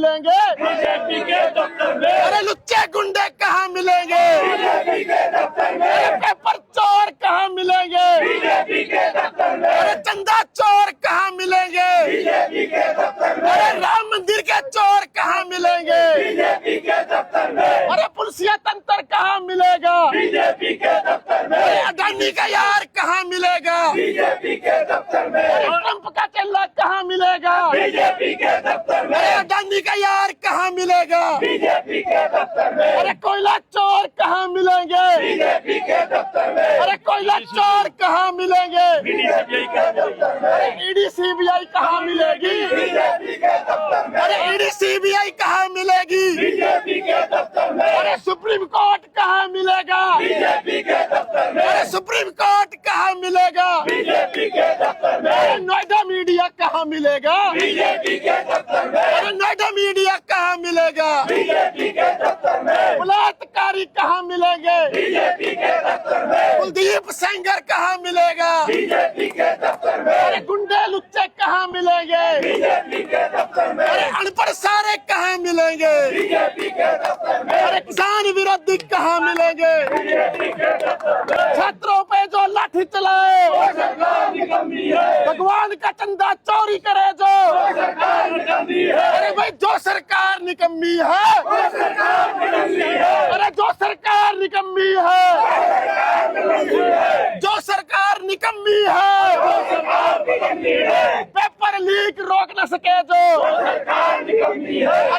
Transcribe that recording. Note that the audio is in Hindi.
मिलेंगे? बीजेपी के दफ्तर में, अरे लुच्चे गुंडे कहाँ मिलेंगे? बीजेपी के दफ्तर में, अरे पेपर चोर कहाँ मिलेंगे? बीजेपी के दफ्तर में, अरे चंदा चोर कहाँ मिलेंगे? बीजेपी के दफ्तर में, अरे राम मंदिर के चोर कहाँ मिलेंगे? बीजेपी के दफ्तर में, अरे पुलिसिया तंत्र कहाँ मिलेगा? बीजेपी के दफ्तर में, अरे अडानी का यार कहाँ मिलेगा? बीजेपी के दफ्तर में, अरे ट्रंप का चेला कहाँ मिलेगा? बीजेपी के दफ्तर में, अरे अडानी का यार कहाँ मिलेगा? बीजेपी के दफ्तर में, अरे कोयला चोर कहाँ मिलेंगे? बीजेपी के दफ्तर में, अरे कोयला चोर कहाँ मिलेंगे? बीजेपी के दफ्तर में, अरे ईडी सीबीआई कहाँ मिलेगी? बीजेपी के दफ्तर में, अरे ईडी सीबीआई कहाँ मिलेगी? बीजेपी के दफ्तर में, अरे सुप्रीम कोर्ट कहाँ मिलेगा? बीजेपी के दफ्तर में, अरे सुप्रीम कोर्ट कहाँ मिलेगा? बीजेपी के दफ्तर में, अरे नोएडा मीडिया कहाँ मिलेगा? बीजेपी के दफ्तर में, अरे नोएडा मीडिया कहाँ मिलेगा? बीजेपी के दफ्तर में, बलात्कारी कहाँ मिलेंगे? बीजेपी के दफ्तर में, कुलदीप सेंगर कहाँ मिलेगा? बीजेपी के दफ्तर में, अरे गुंडे लुच्चे कहाँ मिलेंगे? बीजेपी के दफ्तर में, अरे अनपढ़ सारे कहाँ मिलेंगे? बीजेपी के दफ्तर में, अरे किसान विरोधी कहाँ मिलेंगे? बीजेपी के दफ्तर में, छात्रों पे जो लाठी चलाए, सरकार निकम्मी है, भगवान का चंदा चोरी करे जो, सरकार निकम्मी है, अरे भाई जो सरकार निकम्मी है, सरकार निकम्मी है, अरे जो सरकार निकम्मी है, जो सरकार निकम्मी है, सरकार निकम्मी है, पेपर लीक रोक न सके जो, सरकार निकम्मी है।